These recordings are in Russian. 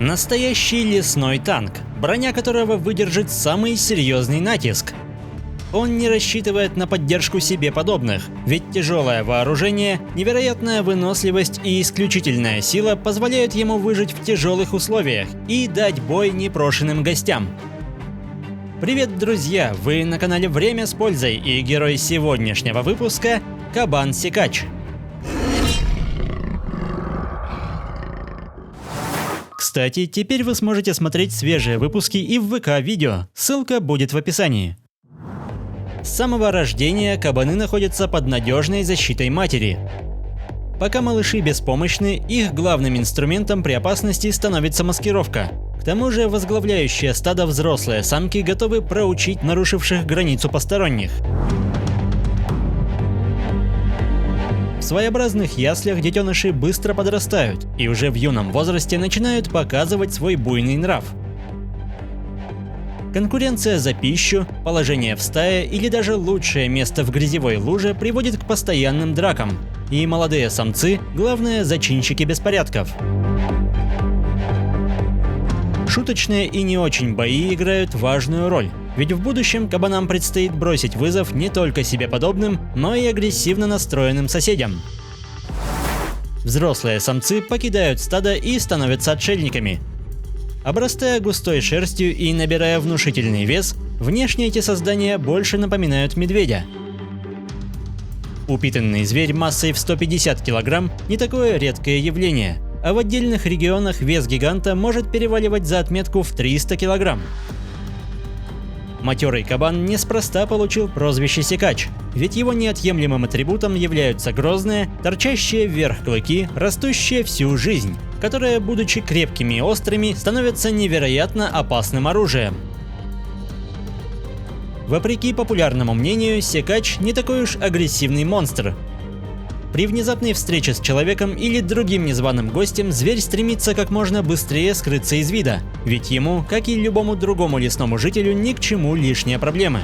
Настоящий лесной танк, броня которого выдержит самый серьезный натиск. Он не рассчитывает на поддержку себе подобных, ведь тяжелое вооружение, невероятная выносливость и исключительная сила позволяют ему выжить в тяжелых условиях и дать бой непрошенным гостям. Привет, друзья! Вы на канале Время с пользой, и герой сегодняшнего выпуска – Кабан-Секач. Кстати, теперь вы сможете смотреть свежие выпуски и в ВК-видео, ссылка будет в описании. С самого рождения кабаны находятся под надежной защитой матери. Пока малыши беспомощны, их главным инструментом при опасности становится маскировка. К тому же возглавляющие стадо взрослые самки готовы проучить нарушивших границу посторонних. В своеобразных яслях детеныши быстро подрастают и уже в юном возрасте начинают показывать свой буйный нрав. Конкуренция за пищу, положение в стае или даже лучшее место в грязевой луже приводит к постоянным дракам, и молодые самцы – главные зачинщики беспорядков. Шуточные и не очень бои играют важную роль, ведь в будущем кабанам предстоит бросить вызов не только себе подобным, но и агрессивно настроенным соседям. Взрослые самцы покидают стадо и становятся отшельниками. Обрастая густой шерстью и набирая внушительный вес, внешне эти создания больше напоминают медведя. Упитанный зверь массой в 150 кг – не такое редкое явление, а в отдельных регионах вес гиганта может переваливать за отметку в 300 кг. Матерый кабан неспроста получил прозвище Секач, ведь его неотъемлемым атрибутом являются грозные, торчащие вверх клыки, растущие всю жизнь, которые, будучи крепкими и острыми, становятся невероятно опасным оружием. Вопреки популярному мнению, Секач не такой уж агрессивный монстр. При внезапной встрече с человеком или другим незваным гостем зверь стремится как можно быстрее скрыться из вида, ведь ему, как и любому другому лесному жителю, ни к чему лишние проблемы.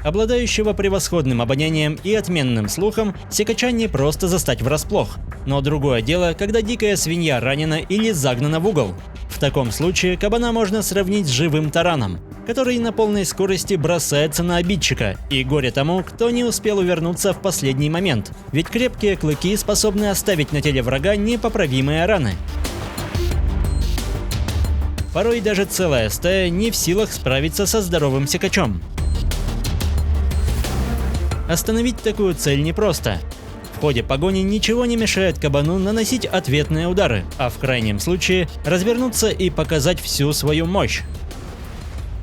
Обладающего превосходным обонянием и отменным слухом, секача не просто застать врасплох. Но другое дело, когда дикая свинья ранена или загнана в угол. В таком случае кабана можно сравнить с живым тараном, который на полной скорости бросается на обидчика, и горе тому, кто не успел увернуться в последний момент, ведь крепкие клыки способны оставить на теле врага непоправимые раны. Порой даже целая стая не в силах справиться со здоровым секачом. Остановить такую цель непросто. В ходе погони ничего не мешает кабану наносить ответные удары, а в крайнем случае развернуться и показать всю свою мощь.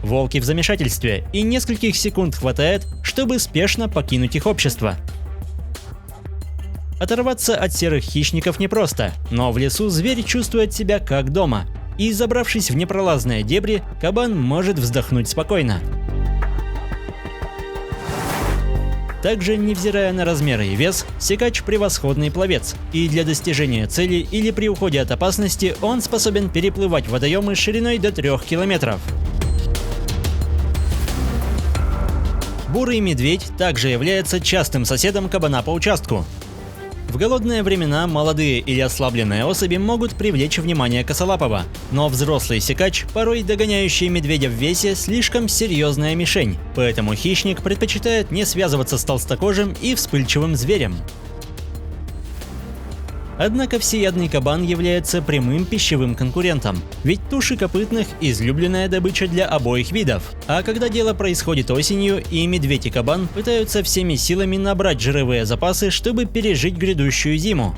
Волки в замешательстве, и нескольких секунд хватает, чтобы спешно покинуть их общество. Оторваться от серых хищников непросто, но в лесу зверь чувствует себя как дома, и, забравшись в непролазные дебри, кабан может вздохнуть спокойно. Также, невзирая на размеры и вес, секач – превосходный пловец, и для достижения цели или при уходе от опасности он способен переплывать водоемы шириной до 3 километров. Бурый медведь также является частым соседом кабана по участку. В голодные времена молодые или ослабленные особи могут привлечь внимание косолапого, но взрослый секач, порой догоняющий медведя в весе, слишком серьезная мишень, поэтому хищник предпочитает не связываться с толстокожим и вспыльчивым зверем. Однако всеядный кабан является прямым пищевым конкурентом, ведь туши копытных – излюбленная добыча для обоих видов. А когда дело происходит осенью, и медведь и кабан пытаются всеми силами набрать жировые запасы, чтобы пережить грядущую зиму.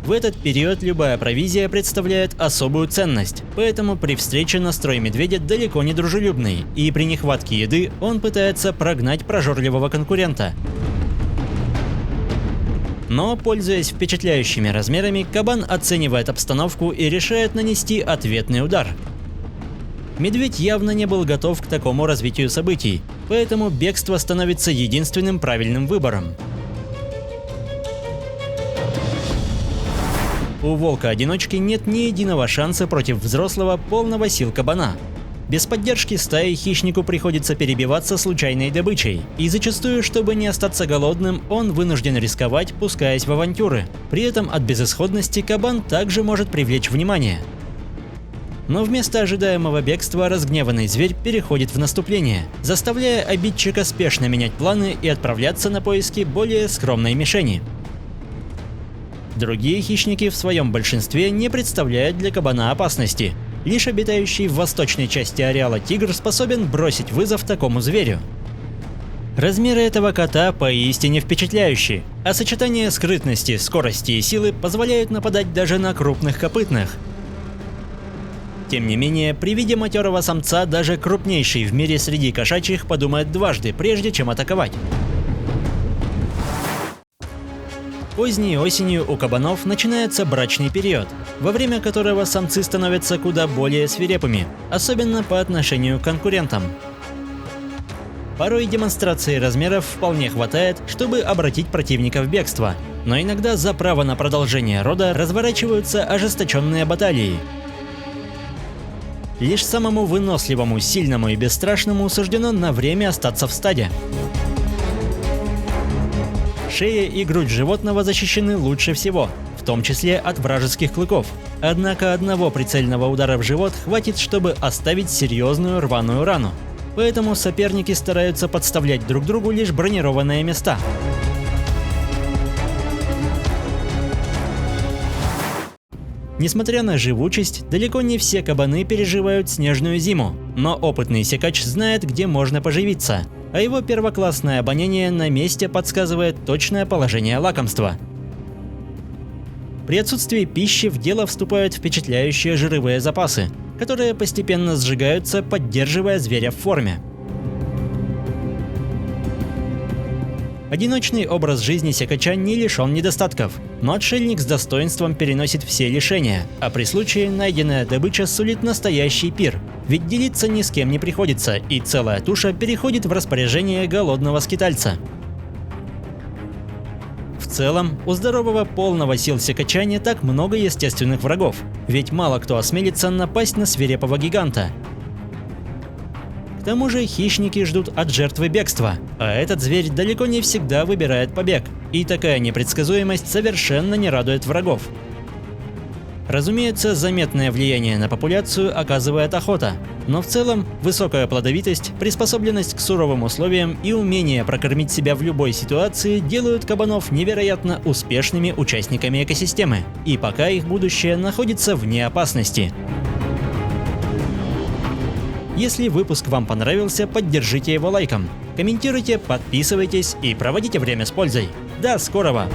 В этот период любая провизия представляет особую ценность, поэтому при встрече настрой медведя далеко не дружелюбный, и при нехватке еды он пытается прогнать прожорливого конкурента. Но, пользуясь впечатляющими размерами, кабан оценивает обстановку и решает нанести ответный удар. Медведь явно не был готов к такому развитию событий, поэтому бегство становится единственным правильным выбором. У волка-одиночки нет ни единого шанса против взрослого, полного сил кабана. Без поддержки стаи хищнику приходится перебиваться случайной добычей, и зачастую, чтобы не остаться голодным, он вынужден рисковать, пускаясь в авантюры. При этом от безысходности кабан также может привлечь внимание. Но вместо ожидаемого бегства разгневанный зверь переходит в наступление, заставляя обидчика спешно менять планы и отправляться на поиски более скромной мишени. Другие хищники в своем большинстве не представляют для кабана опасности. Лишь обитающий в восточной части ареала тигр способен бросить вызов такому зверю. Размеры этого кота поистине впечатляющие, а сочетание скрытности, скорости и силы позволяют нападать даже на крупных копытных. Тем не менее, при виде матерого самца даже крупнейший в мире среди кошачьих подумает дважды, прежде чем атаковать. Поздней осенью у кабанов начинается брачный период, во время которого самцы становятся куда более свирепыми, особенно по отношению к конкурентам. Порой демонстрации размеров вполне хватает, чтобы обратить противника в бегство, но иногда за право на продолжение рода разворачиваются ожесточенные баталии. Лишь самому выносливому, сильному и бесстрашному суждено на время остаться в стаде. Шея и грудь животного защищены лучше всего, в том числе от вражеских клыков. Однако одного прицельного удара в живот хватит, чтобы оставить серьезную рваную рану. Поэтому соперники стараются подставлять друг другу лишь бронированные места. Несмотря на живучесть, далеко не все кабаны переживают снежную зиму, но опытный секач знает, где можно поживиться, а его первоклассное обоняние на месте подсказывает точное положение лакомства. При отсутствии пищи в дело вступают впечатляющие жировые запасы, которые постепенно сжигаются, поддерживая зверя в форме. Одиночный образ жизни секача не лишен недостатков, но отшельник с достоинством переносит все лишения, а при случае найденная добыча сулит настоящий пир, ведь делиться ни с кем не приходится, и целая туша переходит в распоряжение голодного скитальца. В целом, у здорового полного сил секача не так много естественных врагов, ведь мало кто осмелится напасть на свирепого гиганта. К тому же хищники ждут от жертвы бегства, а этот зверь далеко не всегда выбирает побег, и такая непредсказуемость совершенно не радует врагов. Разумеется, заметное влияние на популяцию оказывает охота, но в целом высокая плодовитость, приспособленность к суровым условиям и умение прокормить себя в любой ситуации делают кабанов невероятно успешными участниками экосистемы, и пока их будущее находится вне опасности. Если выпуск вам понравился, поддержите его лайком, комментируйте, подписывайтесь и проводите время с пользой. До скорого!